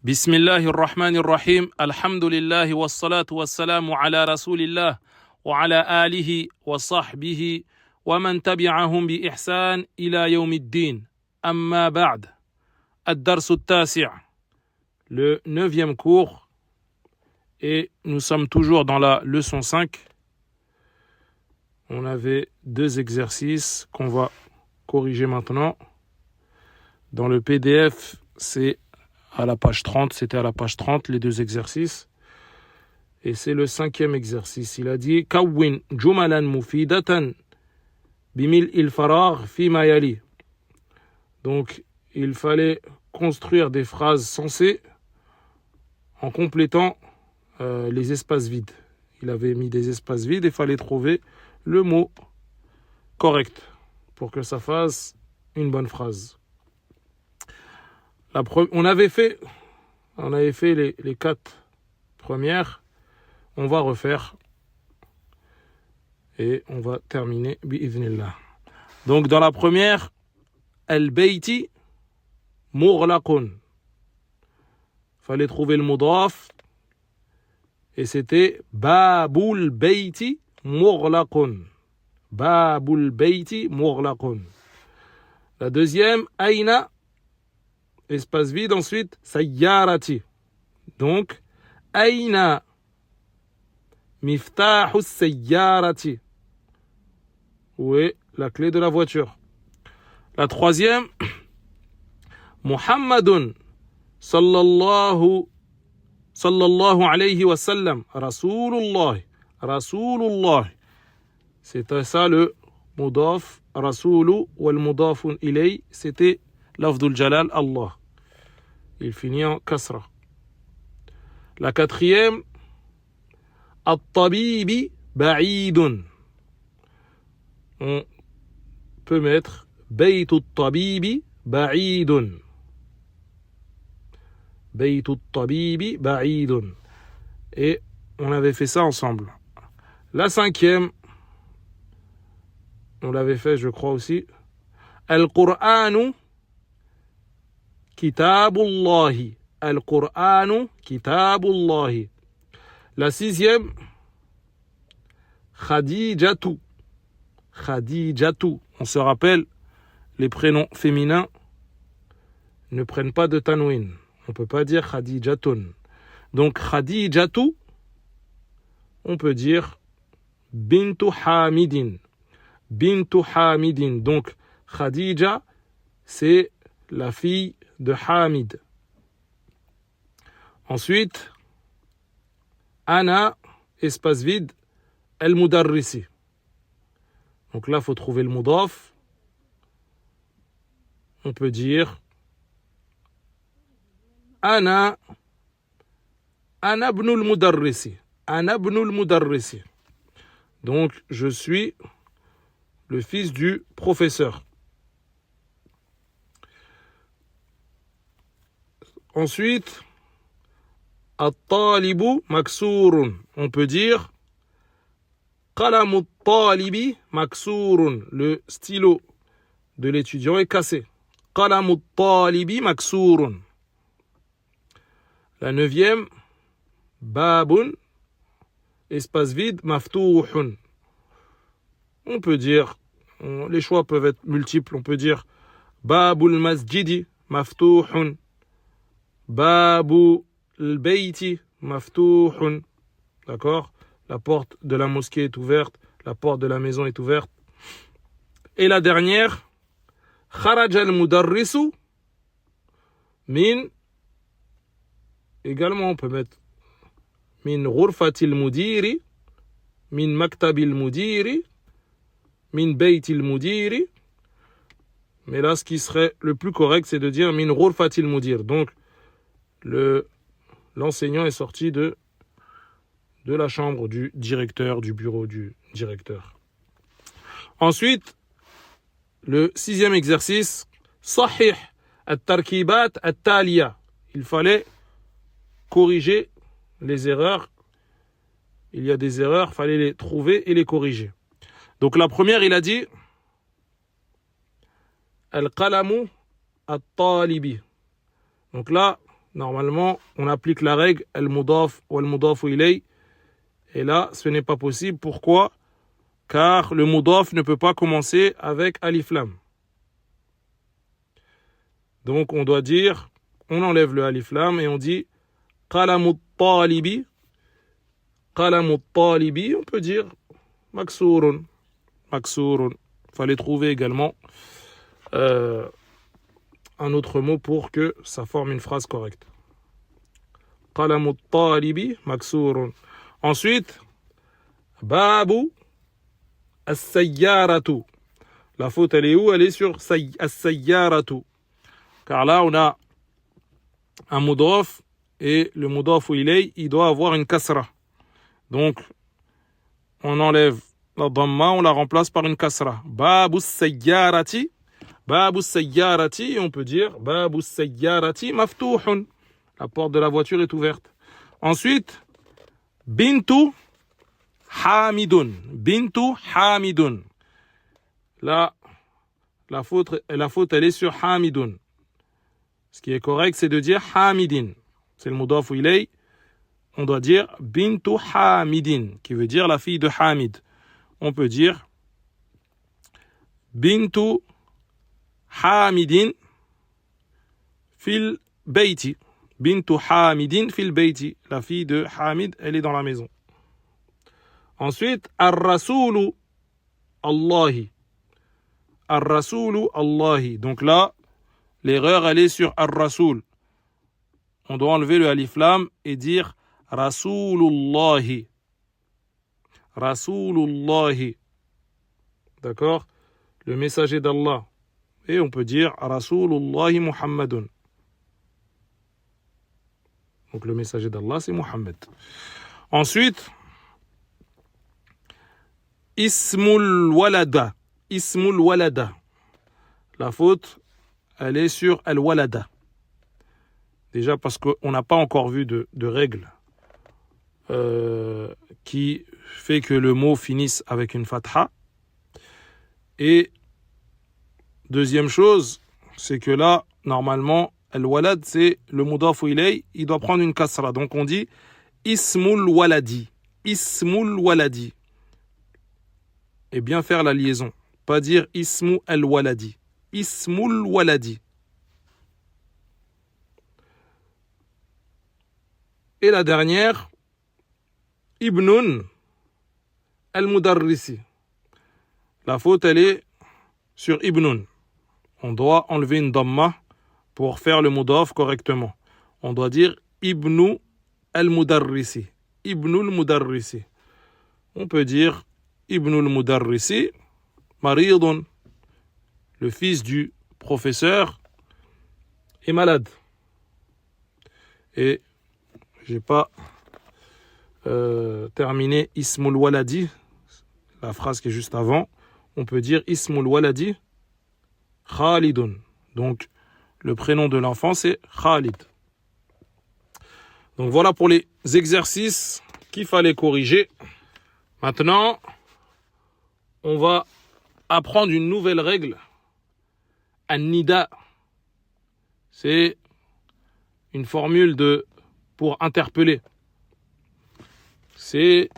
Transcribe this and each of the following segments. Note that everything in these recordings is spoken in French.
بسم الله الرحمن الرحيم الحمد لله والصلاة والسلام على رسول الله وعلى آله وصحبه ومن تبعهم بإحسان إلى يوم الدين أما بعد الدرس التاسع le 9e cours et nous sommes toujours dans la leçon 5. On avait 2 exercices qu'on va corriger maintenant. Dans le PDF, c'est à la page 30, c'était à la page 30, les 2 exercices. Et c'est le 5e exercice. Il a dit « Kawwin jumalan mufidatan bimil'il faragh fima yali » Donc, il fallait construire des phrases sensées en complétant les espaces vides. Il avait mis des espaces vides et il fallait trouver le mot correct pour que ça fasse une bonne phrase. On avait fait les 4 premières. On va refaire et on va terminer bi'idhnillah. Donc dans la première, al-bayti mughlaqun. Fallait trouver le mudaf et c'était babul bayti mughlaqun. Babul bayti mughlaqun. La deuxième, aina, espace vide, ensuite sayyarati. Donc aina miftahu sayyarati. Où est la clé de la voiture? La troisième, Muhammadun sallallahu alayhi wa sallam, Rasulullah. C'était ça le mudaf, Rasulu wal mudafun ilay, c'était lafdul jalal Allah. Il finit en kasra. La quatrième, at-tabibi ba'idun. On peut mettre baytu at-tabibi ba'idun. Baytu at-tabibi ba'idun. Et on avait fait ça ensemble. La cinquième, on l'avait fait, je crois aussi. Al-Qur'anu Kitabullahi. Al-Qur'anu Kitabullahi. La sixième, Khadijatu. On se rappelle, les prénoms féminins ne prennent pas de tanwin. On ne peut pas dire Khadijatun. Donc Khadijatu, on peut dire Bintu Hamidin. Donc Khadija, c'est la fille de Hamid. Ensuite, Ana, espace vide, al-mudarrisi. Donc là, il faut trouver le mudaf. On peut dire Ana ibnul mudarrisi. Donc, je suis le fils du professeur. Ensuite, at-talibu maksurun. On peut dire qalamu at-talibi maksurun. Le stylo de l'étudiant est cassé. Qalamu at-talibi maksurun. La 9e, babun, espace vide, maftuhun. On peut dire, les choix peuvent être multiples. On peut dire babul masjidi maftuhun. Babu al-bayti maftuhun. D'accord? La porte de la mosquée est ouverte, la porte de la maison est ouverte. Et la dernière, kharaja al-mudarrisu min. Également, on peut mettre min ghurfatil mudiri, min maktabil mudiri, min baytil mudiri. Mais là, ce qui serait le plus correct, c'est de dire min ghurfatil mudir. Donc, l'enseignant est sorti de la chambre du directeur, du bureau du directeur. Ensuite, le 6e exercice, sahih at-tarkibat at-taliya. Il fallait corriger les erreurs. Il y a des erreurs, il fallait les trouver et les corriger. Donc la première, il a dit al-qalamu at-talibi. Donc là, normalement, on applique la règle al-mudaf ou al-mudaf ilay. Et là, ce n'est pas possible. Pourquoi? Car le mudaf ne peut pas commencer avec alif lam. Donc, on doit dire, on enlève le alif lam et on dit qalamu talibi. Qalamu talibi, on peut dire maksurun. Maksurun. Il fallait trouver également un autre mot pour que ça forme une phrase correcte. Qalamu talibi maksurun. Ensuite, babu as-sayyaratu. La faute, elle est où? Elle est sur as-sayyaratu. Car là, on a un mudaf et le mudaf ilay, il doit avoir une kasra. Donc, on enlève la dhamma, on la remplace par une kasra. Babu as-sayyarati. Babu as-sayyarati, on peut dire babu as-sayyarati maftuhun. La porte de la voiture est ouverte. Ensuite, bintu hamidun. Bintu hamidun. Là, la faute, elle est sur hamidun. Ce qui est correct, c'est de dire hamidin. C'est le mudaf ilay. On doit dire bintu hamidin, qui veut dire la fille de Hamid. On peut dire bintu hamidin fil bayti. Bintu hamidin fil bayti. La fille de Hamid, elle est dans la maison. Ensuite, ar-rasulu Allahi. Ar-rasulu Allahi. Donc là, l'erreur, elle est sur ar-rasul. On doit enlever le alif lam et dire rasulullahi. Rasulullahi. D'accord? Le messager d'Allah. Et on peut dire rasulullahi Muhammadun. Donc le messager d'Allah, c'est Muhammad. Ensuite, ismul walada. Ismul walada. La faute, elle est sur al-walada. Déjà parce qu'on n'a pas encore vu de règle qui fait que le mot finisse avec une fatha. Et deuxième chose, c'est que là, normalement, al-walad, c'est le mudaf ilay, il doit prendre une kasra. Donc on dit ismul waladi. Ismul waladi. Et bien faire la liaison. Pas dire ismu al-waladi. Ismul waladi. Et la dernière, ibnun al-mudarrisi. La faute, elle est sur ibnun. On doit enlever une dhamma pour faire le mudaf correctement. On doit dire ibnu al-mudarrisi. Ibnu al-mudarrisi. On peut dire ibnu al-mudarrisi, maridun. Le fils du professeur est malade. Et j'ai pas terminé ismul waladi, la phrase qui est juste avant. On peut dire ismul waladi Khalidun. Donc le prénom de l'enfant c'est Khalid. Donc voilà pour les exercices qu'il fallait corriger. Maintenant, on va apprendre une nouvelle règle. An-nida. C'est une formule pour interpeller. C'est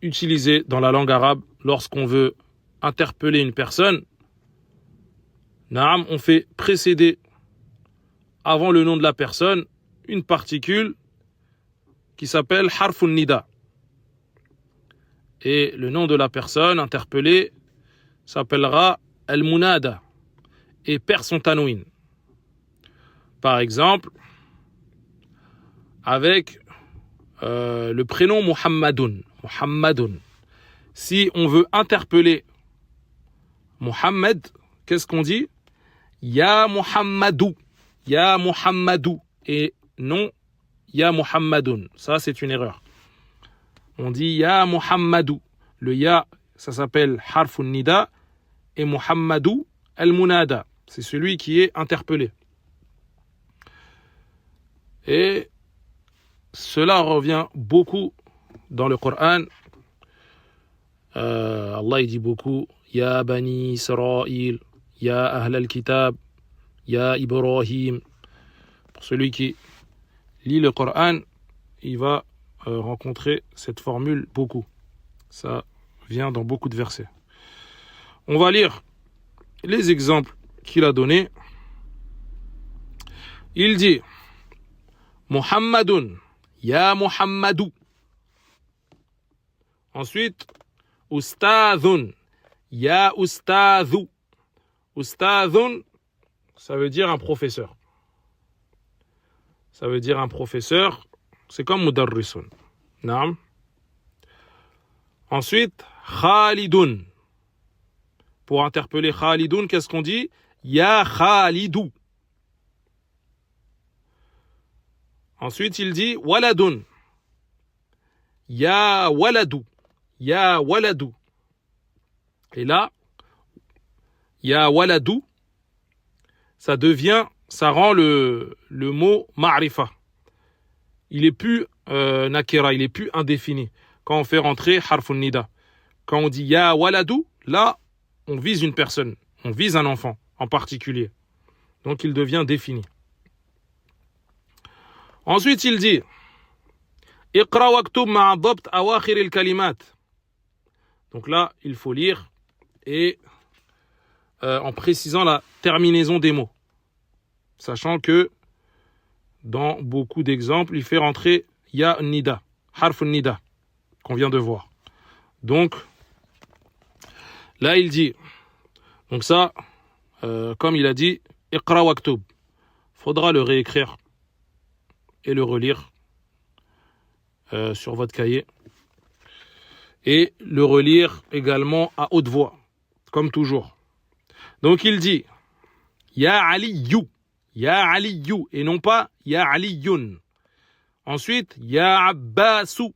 utilisé dans la langue arabe lorsqu'on veut interpeller une personne. Naam, on fait précéder avant le nom de la personne une particule qui s'appelle harfun nida. Et le nom de la personne interpellée s'appellera al-munada et perd son tanwin. Par exemple, avec le prénom Muhammadun. Muhammadun. Si on veut interpeller Muhammad, qu'est-ce qu'on dit? Ya Muhammadou. Ya Muhammadou. Et non Ya Muhammadun. Ça, c'est une erreur. On dit Ya Muhammadou. Le Ya, ça s'appelle Harfun Nida. Et Muhammadou, Al-Munada. C'est celui qui est interpellé. Et cela revient beaucoup dans le Coran. Allah il dit beaucoup Ya Bani Israël, Ya Ahl al-Kitab, Ya Ibrahim. celui qui lit le Coran, il va rencontrer cette formule beaucoup. Ça vient dans beaucoup de versets. On va lire les exemples qu'il a donnés. Il dit Muhammadun, ya Muhammadu. Ensuite, Ustadhun, ya Ustadhu. Ustadhun, ça veut dire un professeur. Ça veut dire un professeur, c'est comme Mudarrisun. Naam. Ensuite, Khalidun. Pour interpeller Khalidun, qu'est-ce qu'on dit? Ya Khalidou. Ensuite, il dit Waladun. Ya Waladou. Ya Waladou. Et là, Ya Waladou, ça rend le mot Ma'rifa. Il est plus Nakira, il est plus indéfini. Quand on fait rentrer Harfun Nida. Quand on dit Ya Waladou, là, on vise une personne, on vise un enfant en particulier. Donc il devient défini. Ensuite, il dit Iqra waktub ma'a dabt awakhir al-kalimat. Donc là, il faut lire et en précisant la terminaison des mots. Sachant que dans beaucoup d'exemples, il fait rentrer Ya Nida, Harfun Nida, qu'on vient de voir. Donc, là, il dit, donc ça, comme il a dit, Iqra waktub. Faudra le réécrire et le relire sur votre cahier. Et le relire également à haute voix, comme toujours. Donc il dit, Ya Aliyu, Ya Aliyu, et non pas Ya Aliyun. Ensuite, Ya Abbasu,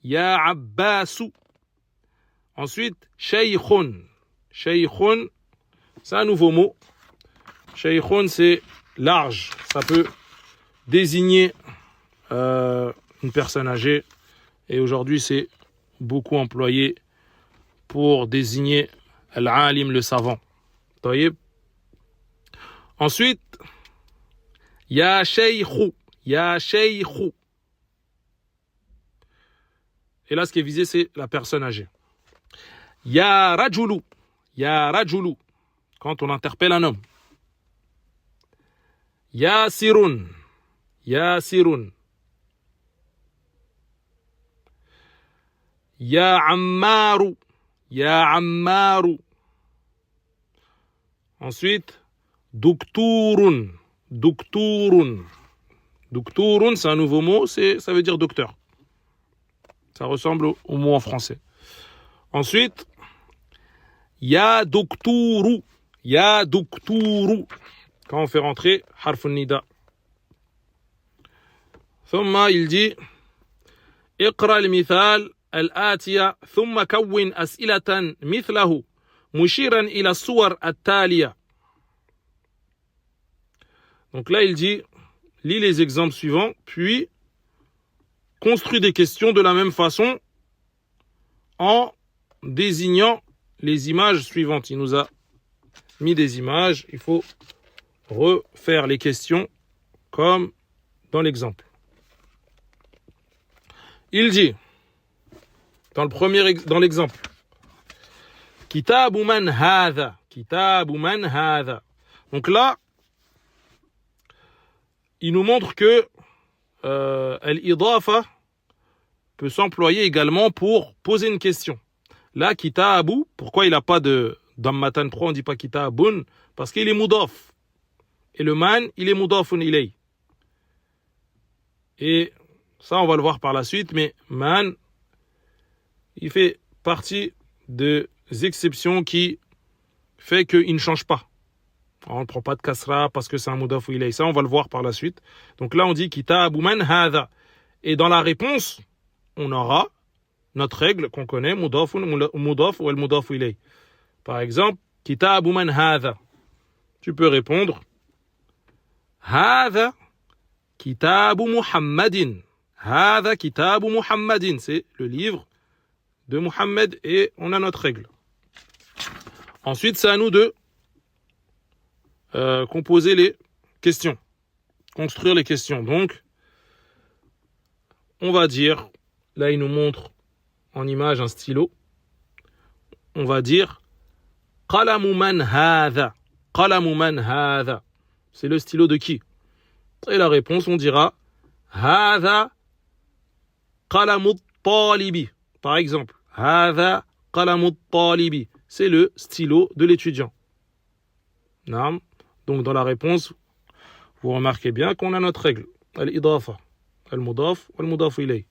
Ya Abbasu. Ensuite, Shaykhun. Shaykhun, c'est un nouveau mot. Shaykhun, c'est large. Ça peut désigner une personne âgée. Et aujourd'hui, c'est beaucoup employé pour désigner al-alim, le savant. Taïb. Ensuite, Ya Shaykhu. Ya Shaykhu. Et là, ce qui est visé, c'est la personne âgée. Ya Rajulu. Ya Rajulu. Quand on interpelle un homme. Ya Sirun. Ya Sirun. Ya Ammaru. Ya Ammaru. Ensuite, Doktourun. Doktourun. Doktourun, c'est un nouveau mot, ça veut dire docteur. Ça ressemble au mot en français. Ensuite, Ya Doktourou. Ya Doktourou. Quand on fait rentrer Harfun Nida. Thumma, il dit Iqra al-mithal al-atiya thumma kawwin as'ilatan mithlahu mushiran ila suwar at-taliya. Donc là, il dit lis les exemples suivants, puis construis des questions de la même façon en désignant les images suivantes. Il nous a mis des images, il faut refaire les questions comme dans l'exemple. Il dit, dans l'exemple, Kitabu man hadha, Kitabu man hadha. Donc là, il nous montre que al-idafa peut s'employer également pour poser une question. Là, Kitabu, pourquoi il n'a pas de dammatan pro, on ne dit pas Kitabun? Parce qu'il est mudaf. Et le man, il est mudafun ilay. Et ça, on va le voir par la suite, mais man, il fait partie des exceptions qui fait qu'il ne change pas. On ne prend pas de kasra parce que c'est un mudaf ilay. Ça, on va le voir par la suite. Donc là, on dit Kitabu man hadha. Et dans la réponse, on aura notre règle qu'on connaît, mudaf ou al-mudaf ilay. Par exemple, Kitabu man hadha. Tu peux répondre Hadha Kitabu Muhammadin. Hadha Kitabu Muhammadin. C'est le livre de Muhammad et on a notre règle. Ensuite, c'est à nous de composer les questions construire les questions. Donc, on va dire, là il nous montre en image un stylo, on va dire qalamu man hadha. Qalamu man hadha. C'est le stylo de qui? Et la réponse, on dira hadha qalamu talibi. Par exemple, hadha qalamu talibi. C'est le stylo de l'étudiant. Naam. Donc dans la réponse, vous remarquez bien qu'on a notre règle. Al-idafa. Al-mudaf, al-mudaf ilay.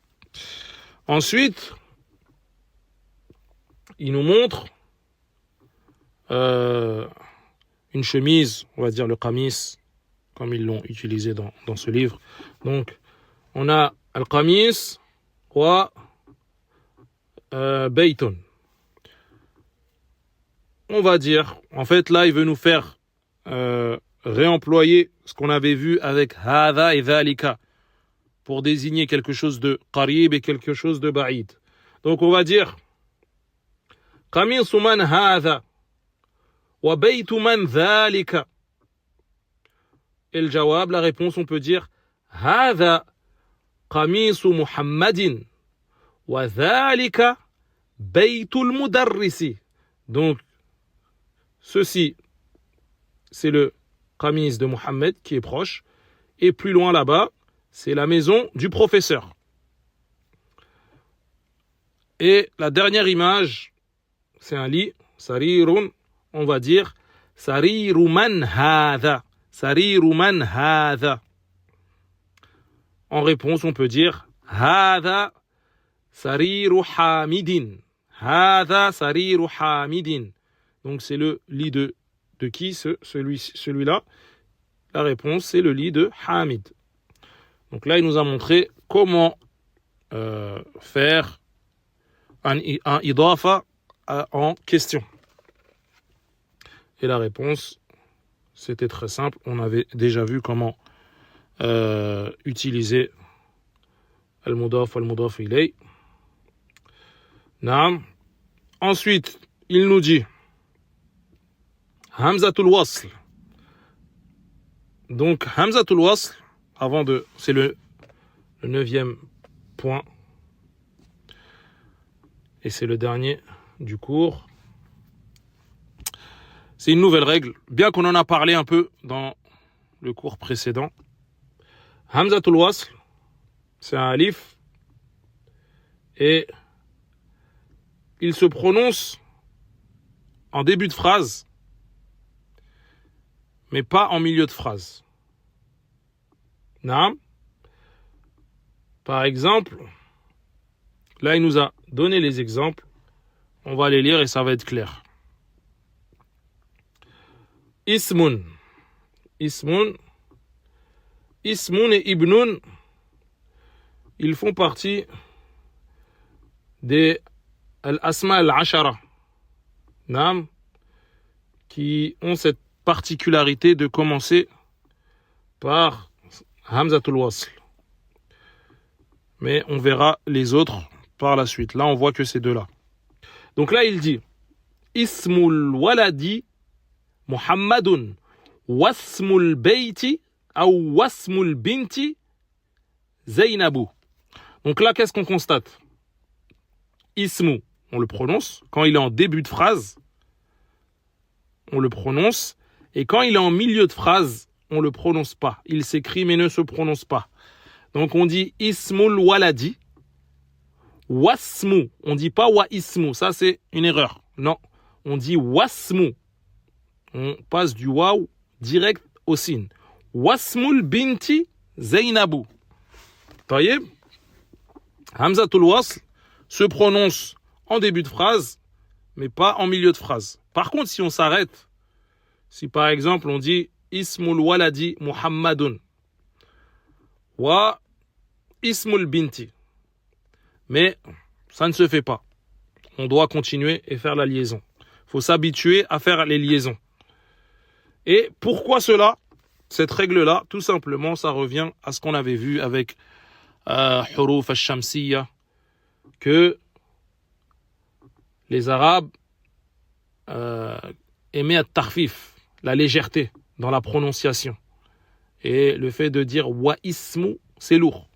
Ensuite, il nous montre une chemise, on va dire le qamis, comme ils l'ont utilisé dans ce livre. Donc, on a al-qamis wa baytun. On va dire, en fait, là, il veut nous faire réemployer ce qu'on avait vu avec hadha et dhalika pour désigner quelque chose de qarib et quelque chose de ba'id. Donc, on va dire qamisu man hadha wa baytu man dhalika. Et le jawab, la réponse, on peut dire hadha qamisu muhammadin wa dhalika baytul mudarrisi. Donc, ceci, c'est le qamis de Mohammed qui est proche. Et plus loin là-bas, c'est la maison du professeur. Et la dernière image, c'est un lit, sarirun, on va dire sariru man hadha. Sariru man hadha. En réponse, on peut dire hadha sariru hamidin. Hadha sariru hamidin. Donc c'est le lit de qui celui-là? La réponse, c'est le lit de Hamid. Donc là, il nous a montré comment faire un idafa en question. Et la réponse, c'était très simple. On avait déjà vu comment utiliser al-mudaf al-mudaf ilay. Naam. Ensuite, il nous dit Hamzatul wasl. Donc, Hamzatul wasl, c'est le 9e point. Et c'est le dernier du cours. C'est une nouvelle règle, bien qu'on en a parlé un peu dans le cours précédent. Hamzatul wasl, c'est un alif. Et il se prononce en début de phrase, mais pas en milieu de phrase. Naam. Par exemple, là, il nous a donné les exemples. On va les lire et ça va être clair. Ismun. Ismun. Ismun et ibnun, ils font partie des al-asma al-ashara. Naam. Qui ont cette particularité de commencer par Hamzatul wasl. Mais on verra les autres par la suite. Là, on voit que ces deux-là. Donc là, il dit Ismul waladi Muhammadun wasmul bayti ou wasmul binti Zainabu. Donc là, qu'est-ce qu'on constate? Ismu, on le prononce. Quand il est en début de phrase, on le prononce. Et quand il est en milieu de phrase, on ne le prononce pas. Il s'écrit mais ne se prononce pas. Donc on dit Ismul waladi. Wasmu. On ne dit pas wa ismu. Ça c'est une erreur. Non. On dit wasmu. On passe du waw direct au sin. Wasmul binti Zainabu. Voyez? Hamzatul wasl se prononce en début de phrase, mais pas en milieu de phrase. Par contre, si on s'arrête, si par exemple on dit Ismul waladi Muhammadun wa Ismul binti, mais ça ne se fait pas. On doit continuer et faire la liaison. Il faut s'habituer à faire les liaisons. Et pourquoi cela? Cette règle-là, tout simplement, ça revient à ce qu'on avait vu avec Huruf al-Shamsiyya, que les Arabes aimaient at-tarfif, la légèreté dans la prononciation. Et le fait de dire wa ismu, c'est lourd.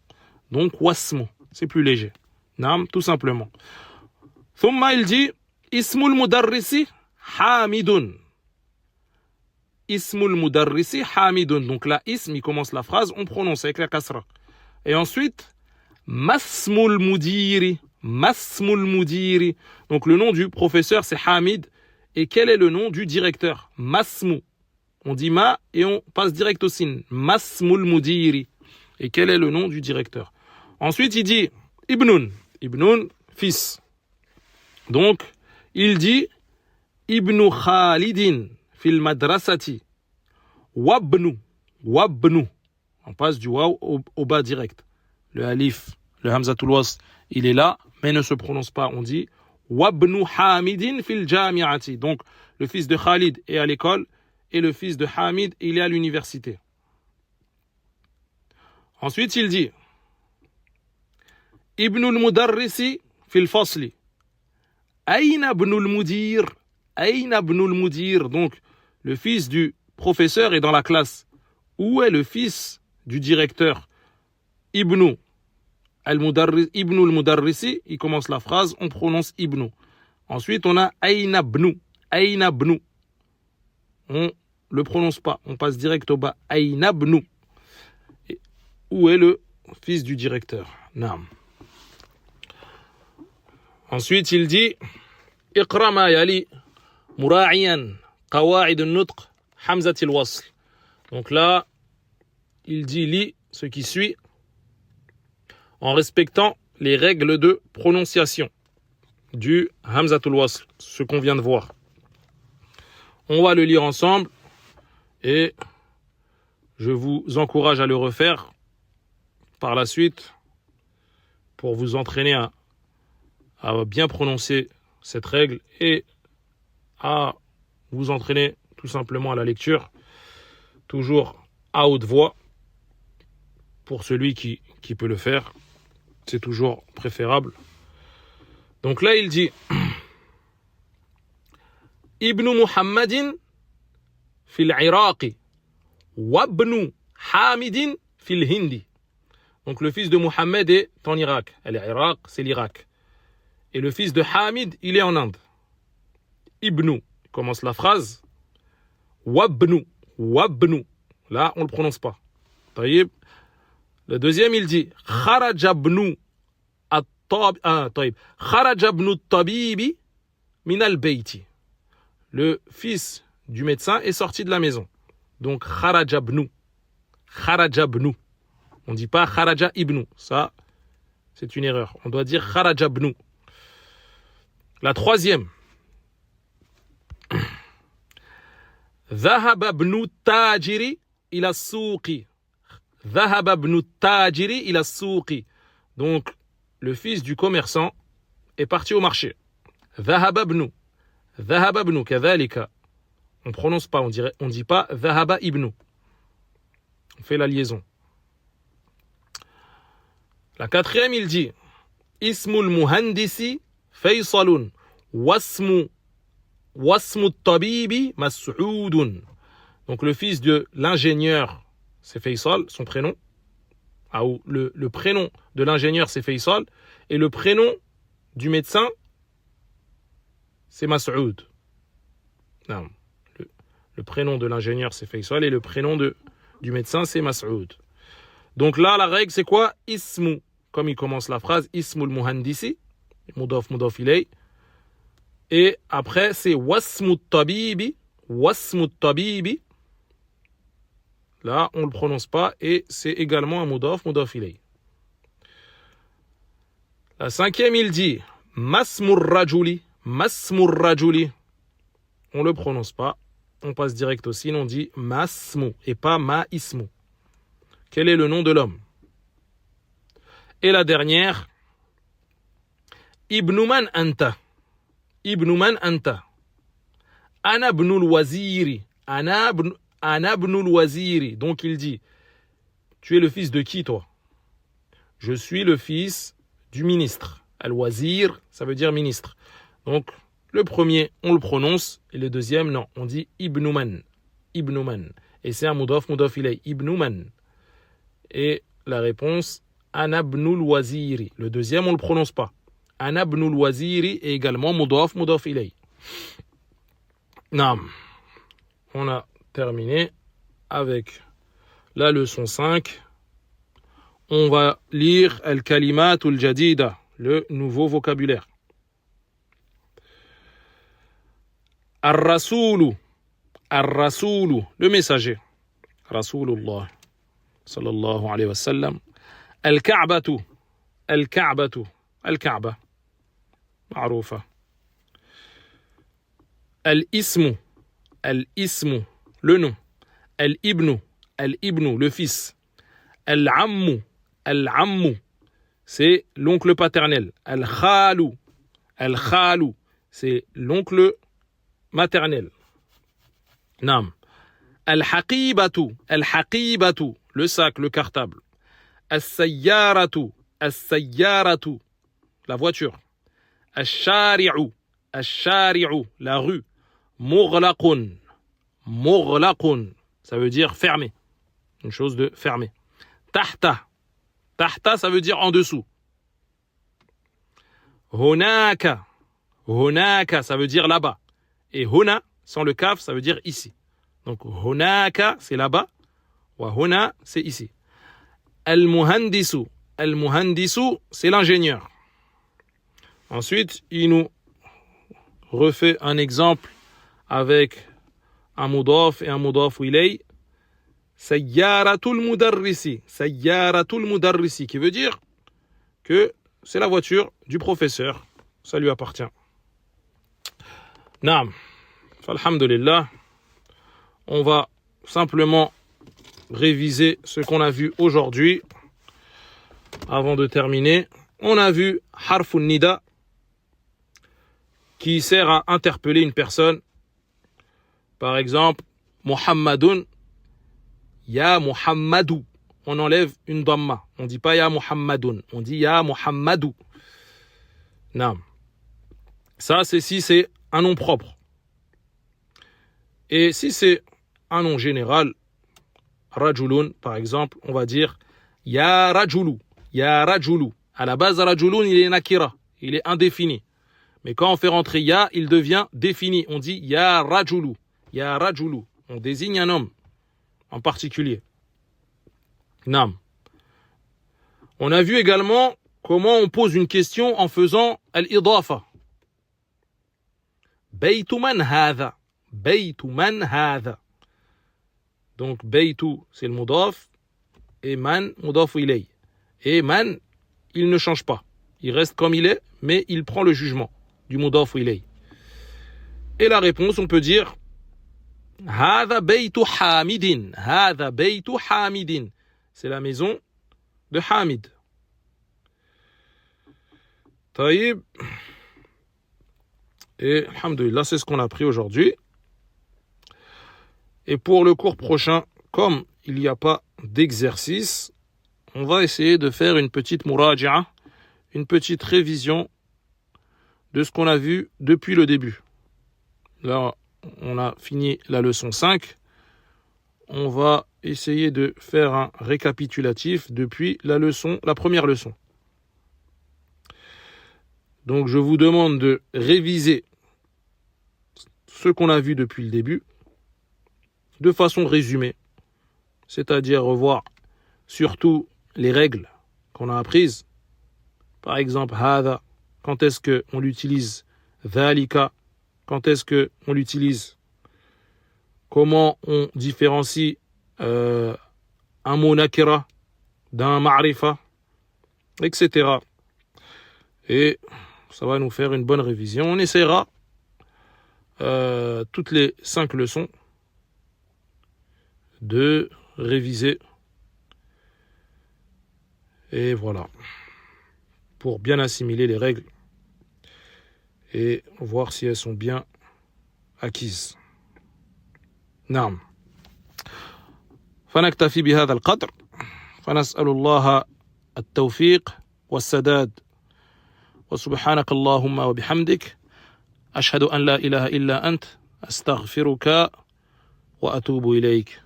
Donc wasmu, c'est plus léger. Naam, tout simplement. Thumma, il dit ismul mudarrisi hamidun. Ismul mudarrisi hamidun. Donc là, ism, il commence la phrase, on prononce avec la kasra. Et ensuite, masmul mudiri. Masmul mudiri. Donc le nom du professeur, c'est Hamid. Et quel est le nom du directeur? Masmu. On dit ma et on passe direct au sin. Masmul mudiri. Et quel est le nom du directeur? Ensuite, il dit Ibnun. Ibnun, fils. Donc, il dit Ibnu Khalidin fil madrasati. Wabnu. Wabnu. On passe du waw au bas direct. Le alif, le hamzatul wasl, il est là, mais ne se prononce pas. On dit Wabnu Hamidin fil jami'ati. Donc, le fils de Khalid est à l'école et le fils de Hamid, il est à l'université. Ensuite, il dit Ibnul Mudarrisi fil fasli. Aïna ibnul mudir. Aïna ibnul mudir. Donc, le fils du professeur est dans la classe. Où est le fils du directeur? Ibnu al-Mudarrisi, il commence la phrase, on prononce Ibnu. Ensuite, on a Aïna ibnu. Aïna ibnu. On le prononce pas, on passe direct au bas. Aïna ibnu. Où est le fils du directeur? Naam. Ensuite, il dit Iqra ma yali mura'iyan qawa'id an-nutq hamzat al-wasl. Donc là, il dit lis ce qui suit en respectant les règles de prononciation du hamzatul wasl, ce qu'on vient de voir. On va le lire ensemble et je vous encourage à le refaire par la suite pour vous entraîner à bien prononcer cette règle et à vous entraîner tout simplement à la lecture, toujours à haute voix, pour celui qui peut le faire, c'est toujours préférable. Donc là, il dit Ibn Muhammadin fil Iraqi wabnu Hamidin fil Hindi. Donc le fils de Muhammad est en Irak. L'Irak, c'est l'Irak. Et le fils de Hamid, il est en Inde. Ibnu, commence la phrase. Wabnu, wabnu. Là, on ne le prononce pas. Taïb. Le deuxième, il dit Kharajabnu at-tabibi min al-bayti. Le fils du médecin est sorti de la maison. Donc, Kharajabnu. Kharajabnu. On ne dit pas Kharaja ibnu. Ça, c'est une erreur. On doit dire Kharajabnu. La troisième. Dhahaba ibnu tajiri ila souqi. Dhahaba ibnu tajiri ila souqi. Donc, le fils du commerçant est parti au marché. Dhahaba ibnu. Dhahaba ibnu kadhalika. On ne prononce pas, on dit pas Dhahaba ibnu. On fait la liaison. La quatrième, il dit Ismul muhandisi Faysalun wasmu tabibi Mas'oudun. Donc le fils de l'ingénieur, c'est Faysal, son prénom. Ah, ou le prénom de l'ingénieur, c'est Faysal. Et le prénom du médecin, c'est Mas'oud. Non. Le prénom de l'ingénieur, c'est Faysal. Et le prénom du médecin, c'est Mas'oud. Donc là, la règle, c'est quoi? Ismu. Comme il commence la phrase, Ismul muhandisi. Mudaf, mudaf ilay. Et après, c'est wasmu tabibi. Wasmu tabibi. Là, on ne le prononce pas. Et c'est également un mudaf, mudaf ilay. La cinquième, il dit Masmur rajuli. Masmur rajuli. On ne le prononce pas. On passe direct au sin. On dit masmu et pas ma ismu. Quel est le nom de l'homme? Et la dernière, Ibn man anta. Ibn man anta. Ana ibnul waziri. Ana ibnul waziri. Donc il dit, tu es le fils de qui toi? Je suis le fils du ministre. Al-wazir, ça veut dire ministre. Donc le premier, on le prononce, et le deuxième, non. On dit Ibn man. Ibn man. Et c'est un mudaf ilay. Ibn man. Et la réponse, ana ibnul waziri. Le deuxième, on ne le prononce pas. Ana ibnul waziri est également mudaf ilay. Naam. On a terminé avec la leçon 5. On va lire al-kalimat al-jadida, le nouveau vocabulaire. Ar-Rasoulu, le messager. Rasulullah, sallallahu alayhi wa sallam. Al-Ka'batu, al-Ka'ba, معروفة. Al-Ismu, le nom. Al-Ibnu, le fils. Al-Ammu, c'est l'oncle paternel. Al-Khalu, c'est l'oncle maternel. Nam. Al-Haqibatu, le sac, le cartable. As-Sayyaratu, la voiture. Ash-Shari'u, la rue. Mughlaqun, ça veut dire fermé. Une chose de fermé. Tahta, ça veut dire en dessous. Hunaka, ça veut dire là-bas. Et huna, sans le kaf, ça veut dire ici. Donc hunaka, c'est là-bas. Wa huna, c'est ici. Al-muhandisu, c'est l'ingénieur. Ensuite, il nous refait un exemple avec un mudaf et un mudaf ilay. Sayyaratul mudarrisi, qui veut dire que c'est la voiture du professeur. Ça lui appartient. Naam. Alhamdulillah. On va simplement réviser ce qu'on a vu aujourd'hui. Avant de terminer, on a vu harfun nida qui sert à interpeller une personne. Par exemple, Muhammadun, ya Muhammadu. On enlève une dhamma. On ne dit pas ya Muhammadun, on dit ya Muhammadu. Naam. Ça, c'est si c'est un nom propre. Et si c'est un nom général, rajulun, par exemple, on va dire ya rajulu. À la base, rajulun, il est nakira, il est indéfini. Mais quand on fait rentrer ya, il devient défini. On dit ya rajulu. On désigne un homme en particulier. Nam. On a vu également comment on pose une question en faisant al-idafa. Baytu man hadha. Donc baytu, c'est le mudaf, et man, mudaf ilay. Et man, il ne change pas. Il reste comme il est, mais il prend le jugement du mudaf ilay. Et la réponse, on peut dire Hadha baytu Hamidin. C'est la maison de Hamid. Taïb. Et alhamdulillah, c'est ce qu'on a appris aujourd'hui. Et pour le cours prochain, comme il n'y a pas d'exercice, on va essayer de faire une petite muraja'a, une petite révision de ce qu'on a vu depuis le début. Là, on a fini la leçon 5. On va essayer de faire un récapitulatif depuis la première leçon. Donc, je vous demande de réviser ce qu'on a vu depuis le début de façon résumée, c'est-à-dire revoir surtout les règles qu'on a apprises. Par exemple, hadha, quand est-ce qu'on l'utilise, dhalika, quand est-ce qu'on l'utilise, comment on différencie un mot nakira d'un ma'rifa, etc. Et ça va nous faire une bonne révision. On essaiera toutes les 5 leçons de réviser. Et voilà. Pour bien assimiler les règles et voir si elles sont bien acquises. نعم. فنكتفي بهذا القدر فنسأل الله التوفيق والسداد وسبحانك اللهم وبحمدك أشهد أن لا إله إلا أنت أستغفرك وأتوب إليك